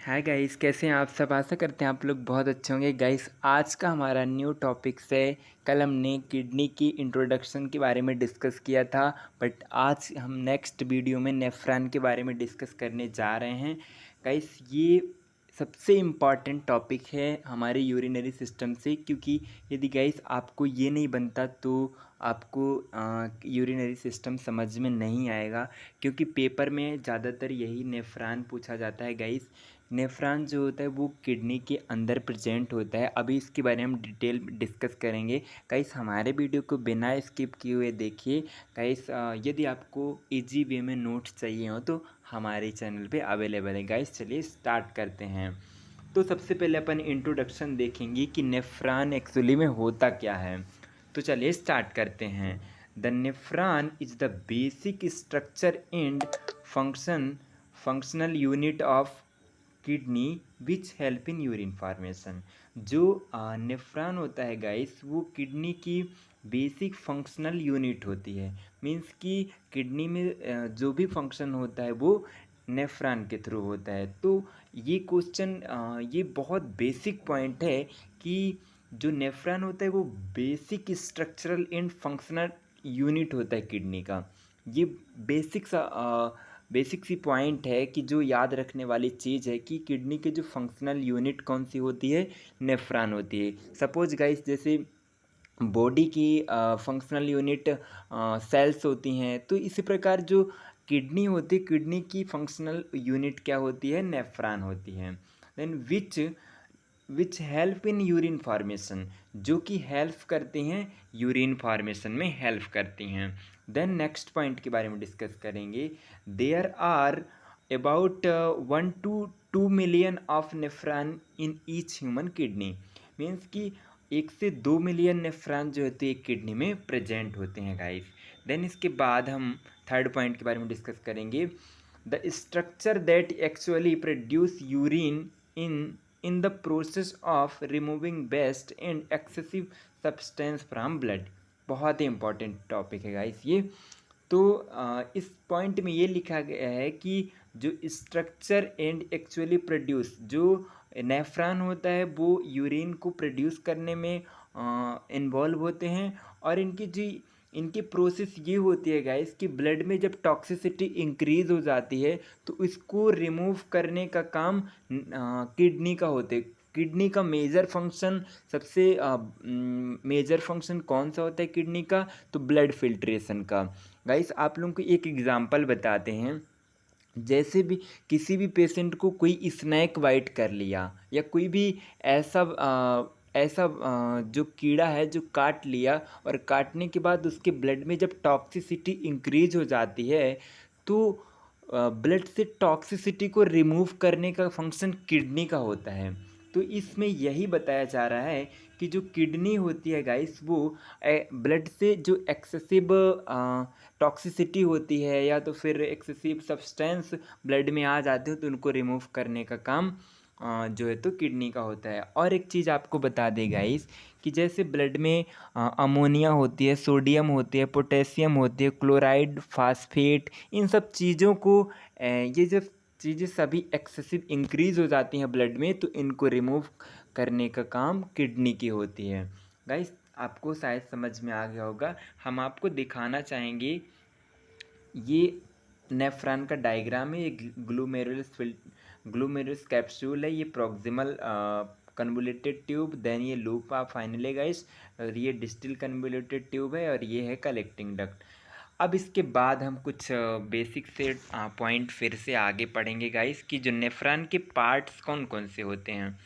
Hi guys, कैसे हैं आप सब। आशा करते हैं आप लोग बहुत अच्छे होंगे। गाइस, आज का हमारा न्यू टॉपिक है। कल हमने किडनी की इंट्रोडक्शन के बारे में डिस्कस किया था, बट आज हम नेक्स्ट वीडियो में नेफ्रॉन के बारे में डिस्कस करने जा रहे हैं। गाइस, ये सबसे इम्पॉर्टेंट टॉपिक है हमारे यूरिनरी सिस्टम से, क्योंकि यदि गाइस आपको ये नहीं बनता तो आपको यूरिनरी सिस्टम समझ में नहीं आएगा, क्योंकि पेपर में ज़्यादातर यही नेफ्रॉन पूछा जाता है। गाइस, नेफ्रॉन जो होता है वो किडनी के अंदर प्रेजेंट होता है। अभी इसके बारे में हम डिटेल डिस्कस करेंगे। गाइस, हमारे वीडियो को बिना स्किप किए हुए देखिए। गाइस, यदि आपको इजी वे में नोट्स चाहिए हो तो हमारे चैनल पे अवेलेबल है। गाइस, चलिए स्टार्ट करते हैं। तो सबसे पहले अपन इंट्रोडक्शन देखेंगे कि नेफ्रॉन एक्चुअली में होता क्या है। तो चलिए स्टार्ट करते हैं। The nephron is the basic structure and functional unit of kidney which help in urine formation. जो नेफ्रॉन होता है गाइस, वो किडनी की बेसिक फंक्शनल यूनिट होती है। मीन्स कि किडनी में जो भी फंक्शन होता है वो नेफ्रॉन के थ्रू होता है। तो ये क्वेश्चन ये बहुत बेसिक पॉइंट है कि जो नेफ्रॉन होता है वो basic structural and functional unit होता है किडनी का। ये बेसिक सी पॉइंट है कि जो याद रखने वाली चीज़ है कि किडनी के जो फंक्शनल यूनिट कौन सी होती है, नेफ्रॉन होती है। सपोज गाइस, जैसे बॉडी की फंक्शनल यूनिट सेल्स होती हैं, तो इसी प्रकार जो किडनी होती है, किडनी की फंक्शनल यूनिट क्या होती है, नेफ्रॉन होती है। Then which help in urine formation, जो कि हेल्प करती हैं यूरिन फॉर्मेशन में हेल्प करती हैं। देन नेक्स्ट पॉइंट के बारे में डिस्कस करेंगे। There are about 1 to 2 million of nephron in each human kidney. Means कि 1 से 2 मिलियन नेफ्रॉन जो होते हैं किडनी में प्रेजेंट होते हैं गाइस। देन इसके बाद हम थर्ड पॉइंट के बारे में डिस्कस करेंगे। The structure that actually produce urine in the process of removing waste and excessive substance from blood. बहुत ही इंपॉर्टेंट टॉपिक है गाइस ये। तो इस पॉइंट में ये लिखा गया है कि जो स्ट्रक्चर एंड एक्चुअली प्रोड्यूस, जो नेफ्रॉन होता है वो यूरिन को प्रोड्यूस करने में इन्वॉल्व होते हैं। और इनकी प्रोसेस ये होती है गाइस कि ब्लड में जब टॉक्सिसिटी इंक्रीज हो जाती है तो इसको रिमूव करने का काम किडनी का होता है। किडनी का मेजर फंक्शन, सबसे मेजर फंक्शन कौन सा होता है किडनी का, तो ब्लड फिल्ट्रेशन का। गाइस, आप लोगों को एक एग्जांपल बताते हैं। जैसे भी किसी भी पेशेंट को कोई स्नैक बाइट कर लिया, या कोई भी ऐसा जो कीड़ा है जो काट लिया, और काटने के बाद उसके ब्लड में जब टॉक्सिसिटी इंक्रीज हो जाती है तो ब्लड से टॉक्सिसिटी को रिमूव करने का फंक्शन किडनी का होता है। तो इसमें यही बताया जा रहा है कि जो किडनी होती है गाइस, वो ब्लड से जो एक्सेसिव टॉक्सिसिटी होती है या तो फिर एक्सेसिव सब्सटेंस ब्लड में आ जाते हो तो उनको रिमूव करने का काम जो है तो किडनी का होता है। और एक चीज़ आपको बता दें गाइस कि जैसे ब्लड में अमोनिया होती है, सोडियम होती है, पोटेशियम होती है, क्लोराइड, फास्फेट, इन सब चीज़ों को ये जब चीज़ें सभी एक्सेसिव इंक्रीज हो जाती हैं ब्लड में तो इनको रिमूव करने का काम किडनी की होती है। गाइस, आपको शायद समझ में आ गया होगा। हम आपको दिखाना चाहेंगे, ये नेफ्रॉन का डायग्राम है। ये ग्लूमेरुलस कैप्सूल है, ये प्रॉक्सिमल कन्वोल्यूटेड ट्यूब, देन ये लूप ऑफ फाइनली गाइस, और ये डिस्टल कन्वोल्यूटेड ट्यूब है, और ये है कलेक्टिंग डक्ट। अब इसके बाद हम कुछ बेसिक से पॉइंट फिर से आगे पढ़ेंगे गाइस कि जो नेफ्रॉन के पार्ट्स कौन कौन से होते हैं।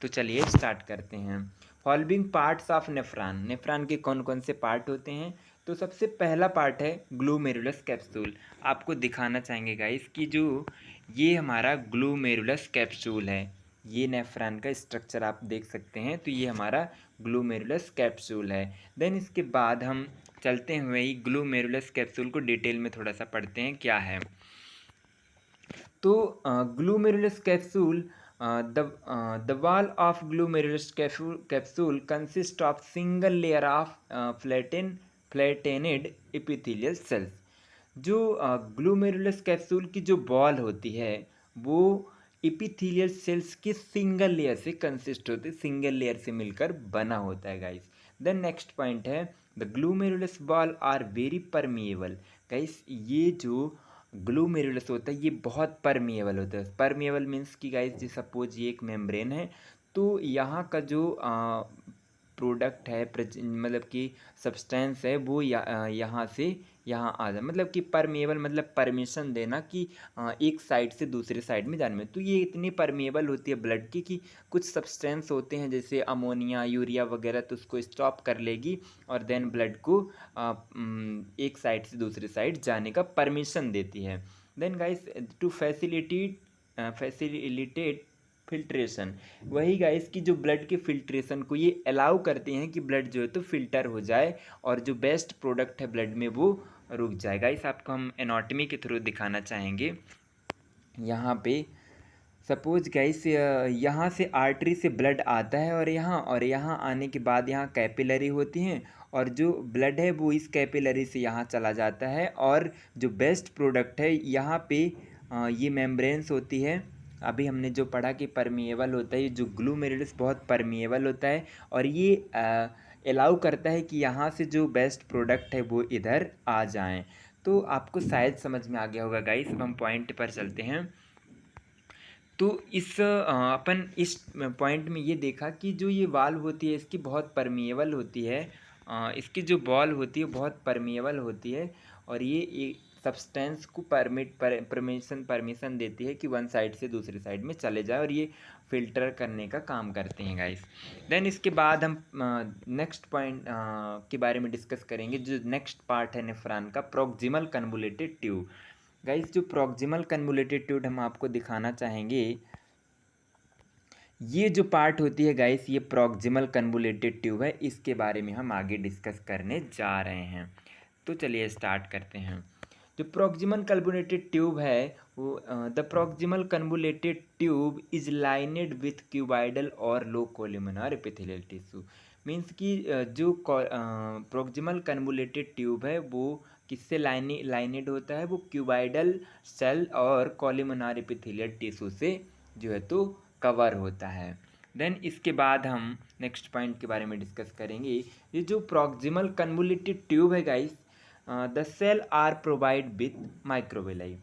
तो चलिए स्टार्ट करते हैं। Following parts of nephron, nephron के कौन कौन से पार्ट होते हैं। तो सबसे पहला पार्ट है ग्लोमेरुलस कैप्सूल। आपको दिखाना चाहेंगे गाइस कि जो ये हमारा ग्लोमेरुलस कैप्सूल है, ये नेफ्रॉन का स्ट्रक्चर आप देख सकते हैं। तो ये हमारा ग्लोमेरुलस कैप्सूल है। देन इसके बाद हम चलते हुए ही ग्लोमेरुलस कैप्सूल को डिटेल में थोड़ा सा पढ़ते हैं क्या है। तो glomerulus capsule, the wall of glomerulus capsule consist of single layer of flattened epithelial cells. जो ग्लूमेरुलस कैप्सूल की जो बॉल होती है वो एपिथेलियल सेल्स के सिंगल लेयर से कंसिस्ट होते, सिंगल लेयर से मिलकर बना होता है गाइस। देन नेक्स्ट पॉइंट है the glomerulus ball are very permeable. Guys ये जो ग्लूमेरुलस होता है ये बहुत परमिएबल होता है। परमिएबल मीन्स कि गाइस जी सपोज ये एक मेम्ब्रेन है, तो यहाँ का जो प्रोडक्ट है मतलब कि सब्सटेंस है वो यहाँ से यहाँ आ जाए, मतलब कि परमेबल मतलब परमिशन देना कि एक साइड से दूसरे साइड में जाने में। तो ये इतनी परमेबल होती है ब्लड की कि कुछ सब्सटेंस होते हैं जैसे अमोनिया यूरिया वगैरह, तो उसको स्टॉप कर लेगी और देन ब्लड को एक साइड से दूसरे साइड जाने का परमिशन देती है। Then guys to facilitate filtration, वही गाइस कि जो ब्लड के फिल्ट्रेशन को ये अलाउ करते हैं कि ब्लड जो है तो फिल्टर हो जाए और जो बेस्ट प्रोडक्ट है ब्लड में वो रुक जाए। गाइस आपको हम एनाटॉमी के थ्रू दिखाना चाहेंगे। यहाँ पे सपोज गाइस यहाँ से आर्टरी से ब्लड आता है और यहाँ आने के बाद यहाँ कैपिलरी होती हैं और जो ब्लड है वो इस कैपिलरी से यहाँ चला जाता है और जो बेस्ट प्रोडक्ट है यहाँ पे ये मेम्ब्रेन्स होती है। अभी हमने जो पढ़ा कि परमिएबल होता है, ये जो ग्लूमेरुलस बहुत परमिएबल होता है और ये अलाउ करता है कि यहाँ से जो बेस्ट प्रोडक्ट है वो इधर आ जाएं। तो आपको शायद समझ में आ गया होगा गाइस। अब हम पॉइंट पर चलते हैं। तो अपन इस पॉइंट में ये देखा कि जो ये वाल्व होती है इसकी बहुत परमिएबल होती है, इसकी जो बॉल होती है बहुत परमिएबल होती है और ये सब्सटेंस को परमिशन देती है कि वन साइड से दूसरी साइड में चले जाए और ये फिल्टर करने का काम करते हैं गाइस। देन इसके बाद हम नेक्स्ट पॉइंट के बारे में डिस्कस करेंगे। जो नेक्स्ट पार्ट है नेफ्रॉन का, प्रोक्सिमल कन्वोल्यूटेड ट्यूब। गाइस जो प्रोक्सिमल कन्वोल्यूटेड ट्यूब हम आपको दिखाना चाहेंगे, ये जो पार्ट होती है गाइस ये प्रोक्सिमल कन्वोल्यूटेड ट्यूब है, इसके बारे में हम आगे डिस्कस करने जा रहे हैं। तो चलिए स्टार्ट करते हैं। जो प्रोक्सिमल कन्वोल्यूटेड ट्यूब है वो the proximal convoluted tube is lined with cuboidal और low columnar epithelial tissue. Means कि जो प्रोक्सिमल कन्वोल्यूटेड ट्यूब है वो किससे लाइनेड होता है, वो क्यूबाइडल सेल और कोलुमिनर एपिथेलियल टिश्यू से जो है तो कवर होता है। देन इसके बाद हम नेक्स्ट पॉइंट के बारे में डिस्कस करेंगे। ये जो प्रोक्सिमल कन्वोल्यूटेड ट्यूब है guys, the cell are provide with microvilli.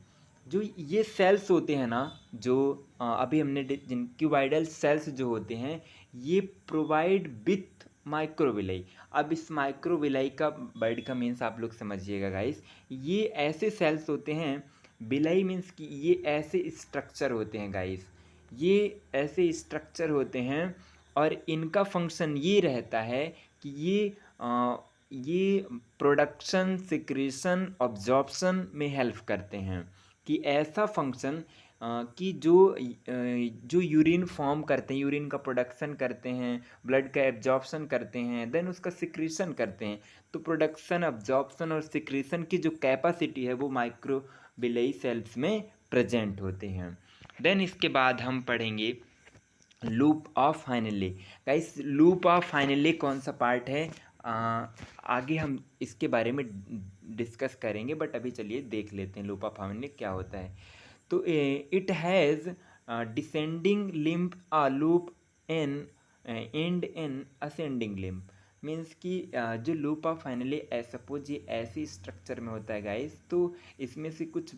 जो ये सेल्स होते हैं ना, जो अभी हमने जिन क्यूबाइडल सेल्स जो होते हैं ये प्रोवाइड विथ माइक्रोविलाई। अब इस माइक्रोविलाई का वर्ड का मीन्स आप लोग समझिएगा गाइस। ये ऐसे सेल्स होते हैं, विलाई मीन्स कि ये ऐसे स्ट्रक्चर होते हैं गाइस, ये ऐसे स्ट्रक्चर होते हैं और इनका फंक्शन ये रहता है कि ये प्रोडक्शन सिक्रीशन ऑब्जॉर्प्शन में हेल्प करते हैं। कि ऐसा फंक्शन कि जो यूरिन फॉर्म करते हैं, यूरिन का प्रोडक्शन करते हैं, ब्लड का एब्जॉर्प्शन करते हैं, देन उसका सिक्रीशन करते हैं। तो प्रोडक्शन एब्जॉर्प्शन और सिक्रीशन की जो कैपेसिटी है वो माइक्रोविलाई सेल्स में प्रेजेंट होते हैं। देन इसके बाद हम पढ़ेंगे loop of finally. Guys loop of finally कौन सा पार्ट है, आगे हम इसके बारे में डिस्कस करेंगे, बट अभी चलिए देख लेते हैं लूप ऑफ फाइनली क्या होता है। तो it has descending limb a loop in and in ascending limb. Means कि जो लूप ऑफ फाइनली सपोज ये ऐसी स्ट्रक्चर में होता है गाइस, तो इसमें से कुछ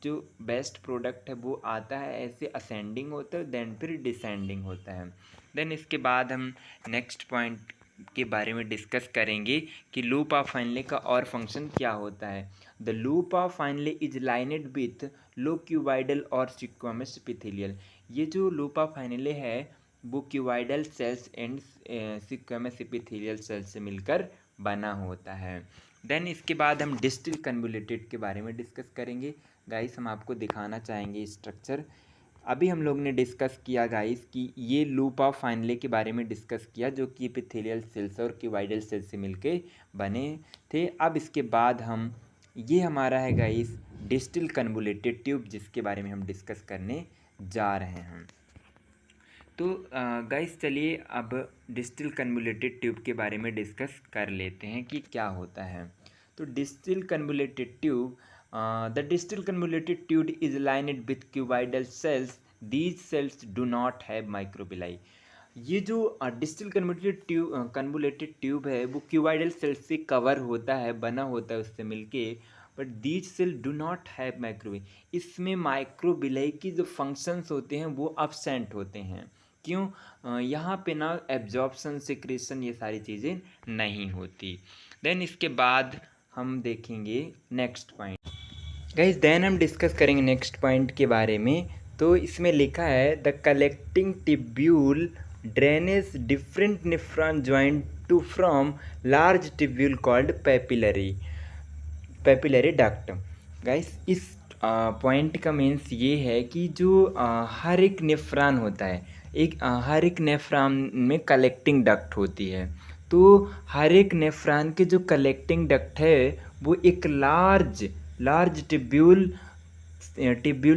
जो बेस्ट प्रोडक्ट है वो आता है ऐसे असेंडिंग होता है, देन फिर डिसेंडिंग होता है। देन इसके बाद हम नेक्स्ट पॉइंट के बारे में डिस्कस करेंगे कि लूप ऑफ फाइनली का और फंक्शन क्या होता है। The loop of Henle is lined with low cuboidal और स्क्वैमस एपिथेलियल। ये जो लूप ऑफ फाइनली है वो cuboidal cells and squamous epithelial cells से मिलकर बना होता है। देन इसके बाद हम डिस्टल कन्वोल्यूटेड के बारे में डिस्कस करेंगे। गाइस हम आपको दिखाना चाहेंगे स्ट्रक्चर। अभी हम लोग ने डिस्कस किया गाइस कि ये लूप ऑफ फाइनली के बारे में डिस्कस किया जो कि एपिथेलियल सेल्स और क्यूबाइडल सेल्स से मिलके बने थे। अब इसके बाद हम ये हमारा है गाइस डिस्टल कन्वोल्यूटेड ट्यूब, जिसके बारे में हम डिस्कस करने जा रहे हैं। तो गाइस चलिए अब डिस्टल कन्वोल्यूटेड ट्यूब के बारे में डिस्कस कर लेते हैं कि क्या होता है। तो distal convoluted tube the distal convoluted tube is lined with cuboidal cells, these cells do not have microvilli. ये जो डिस्टल कन्वोल्यूटेड ट्यूब है वो क्यूबाइडल सेल्स से कवर होता है, बना होता है उससे मिलके, but these cell do not have microvilli. इसमें माइक्रोबिलाई की जो फंक्शंस होते हैं वो अब्सेंट होते हैं। क्यों? यहाँ पे ना एब्जॉर्प्शन, सिक्रेशन, ये सारी चीज़ें नहीं होती। देन इसके बाद हम देखेंगे नेक्स्ट पॉइंट। गाइस देन हम डिस्कस करेंगे नेक्स्ट पॉइंट के बारे में। तो इसमें लिखा है the collecting tubule drainage different nephron joint to from large tubule called papillary duct. Guys इस पॉइंट का मीन्स ये है कि जो हर एक नेफ्रॉन होता है, हर एक नेफ्रॉन में कलेक्टिंग डक्ट होती है। तो हर एक नेफ्रॉन के जो कलेक्टिंग डक्ट है वो एक लार्ज टिब्यूल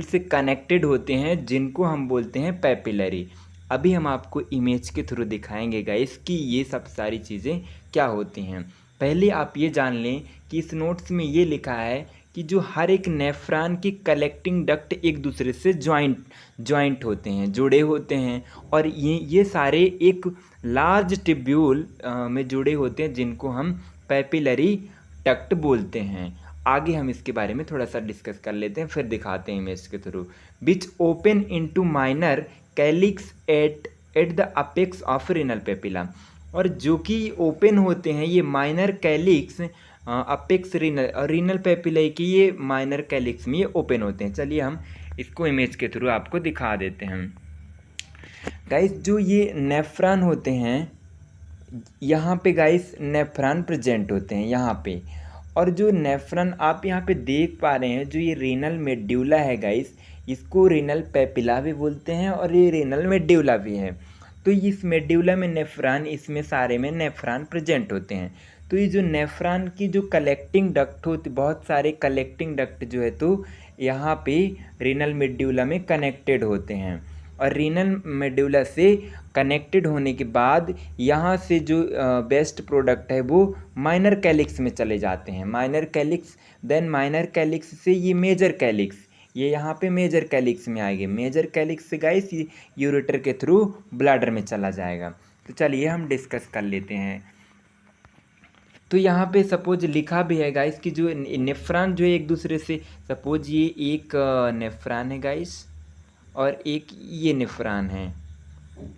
से कनेक्टेड होते हैं, जिनको हम बोलते हैं पैपिलरी। अभी हम आपको इमेज के थ्रू दिखाएंगे गाइस कि ये सब सारी चीज़ें क्या होती हैं। पहले आप ये जान लें कि इस नोट्स में ये लिखा है कि जो हर एक नेफ्रॉन की कलेक्टिंग डक्ट एक दूसरे से जॉइंट होते हैं, जुड़े होते हैं, और ये सारे एक लार्ज टिब्यूल में जुड़े होते हैं, जिनको हम पैपिलरी डक्ट बोलते हैं। आगे हम इसके बारे में थोड़ा सा डिस्कस कर लेते हैं, फिर दिखाते हैं इमेज के through. Which open into minor calyx at the apex of renal papilla. और जो कि ओपन होते हैं ये minor calyx apex renal papilla की ये माइनर कैलिक्स में ये ओपन होते हैं। चलिए हम इसको इमेज के थ्रू आपको दिखा देते हैं। गाइस जो ये नेफ्रॉन होते हैं, यहाँ पे गाइस नेफ्रॉन प्रेजेंट होते हैं यहाँ पे। और जो नेफ्रॉन आप यहाँ पे देख पा रहे हैं, जो ये रीनल मेड्यूला है गाइस, इसको रीनल पेपिला भी बोलते हैं और ये रीनल मेड्यूला भी है। तो इस मेड्यूला में नेफ्रॉन, इसमें सारे में नेफ्रॉन प्रेजेंट होते हैं। तो ये जो नेफ्रॉन की जो कलेक्टिंग डक्ट होती, बहुत सारे कलेक्टिंग डक्ट जो है तो यहाँ पे रीनल मेड्यूला में कनेक्टेड होते हैं। और रीनल मेड्यूला से कनेक्टेड होने के बाद यहाँ से जो बेस्ट प्रोडक्ट है वो माइनर कैलिक्स में चले जाते हैं। Minor calyx, then minor calyx से ये मेजर कैलिक्स, ये यहाँ पे मेजर कैलिक्स में आएंगे। मेजर कैलिक्स से गाइस यूरेटर के थ्रू ब्लैडर में चला जाएगा। तो चलिए हम डिस्कस कर लेते हैं। तो यहाँ पे सपोज लिखा भी है गाइस कि जो नेफ्रॉन जो है एक दूसरे से, सपोज ये एक नेफ्रॉन है गाइस और एक ये नेफ्रॉन है,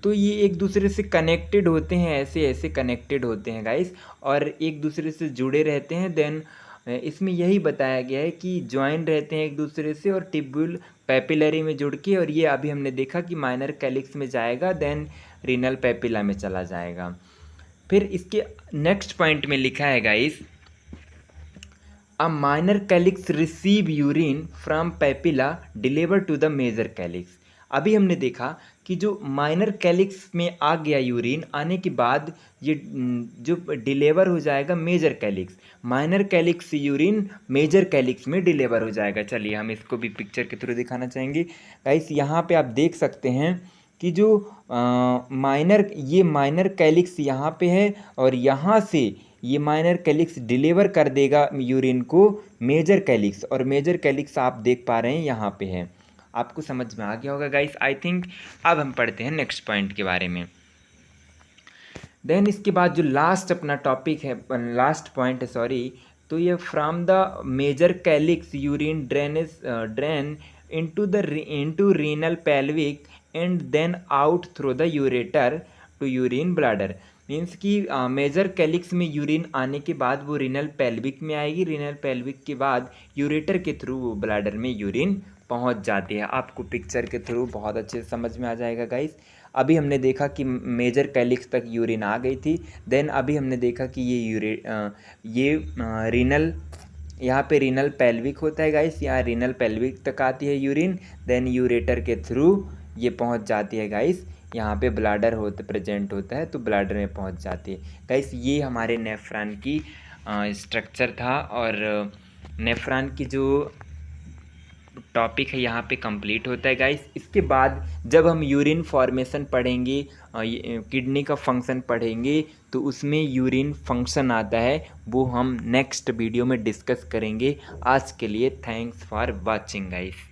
तो ये एक दूसरे से कनेक्टेड होते हैं, ऐसे कनेक्टेड होते हैं गाइस, और एक दूसरे से जुड़े रहते हैं। देन इसमें यही बताया गया है कि ज्वाइन रहते हैं एक दूसरे से और टिब्यूल पैपिलरी में जुड़ के, और ये अभी हमने देखा कि माइनर कैलिक्स में जाएगा, देन रीनल पैपिला में चला जाएगा। फिर इसके नेक्स्ट पॉइंट में लिखा है guys, a minor calyx receive urine from papilla deliver to the major calyx. अभी हमने देखा कि जो माइनर कैलिक्स में आ गया यूरिन, आने के बाद ये जो डिलीवर हो जाएगा मेजर कैलिक्स, माइनर कैलिक्स से यूरिन मेजर कैलिक्स में डिलीवर हो जाएगा। चलिए हम इसको भी पिक्चर के थ्रू दिखाना चाहेंगे गाइस। यहाँ पे आप देख सकते हैं कि जो माइनर कैलिक्स यहाँ पे है, और यहाँ से ये माइनर कैलिक्स डिलीवर कर देगा यूरिन को मेजर कैलिक्स, और मेजर कैलिक्स आप देख पा रहे हैं यहाँ पे है। आपको समझ में आ गया होगा गाइस आई थिंक। अब हम पढ़ते हैं नेक्स्ट पॉइंट के बारे में। देन इसके बाद जो लास्ट अपना टॉपिक है, लास्ट पॉइंट है सॉरी, तो ये from the major calyx urine drain into renal pelvic and then out through the ureter to urine bladder. Means कि मेजर कैलिक्स में यूरिन आने के बाद वो रीनल पेल्विक में आएगी, रीनल पेल्विक के बाद यूरेटर के थ्रू वो ब्लैडर में यूरिन पहुंच जाती है। आपको पिक्चर के थ्रू बहुत अच्छे से समझ में आ जाएगा गाइस। अभी हमने देखा कि मेजर कैलिक्स तक यूरिन आ गई थी, देन अभी हमने देखा कि ये रीनल, यहाँ पे रीनल पेल्विक होता है गाइस, यहाँ रीनल पेल्विक तक आती है यूरिन, देन यूरेटर के थ्रू ये पहुंच जाती है गाइस, यहाँ पे ब्लैडर प्रेजेंट होता है तो ब्लैडर में पहुंच जाती है गाइस। ये हमारे नेफ्रॉन की स्ट्रक्चर था, और नेफ्रॉन की जो टॉपिक है यहाँ पे कंप्लीट होता है गाइस। इसके बाद जब हम यूरिन फॉर्मेशन पढ़ेंगे, किडनी का फंक्शन पढ़ेंगे, तो उसमें यूरिन फंक्शन आता है, वो हम नेक्स्ट वीडियो में डिस्कस करेंगे। आज के लिए थैंक्स फॉर वाचिंग गाइस।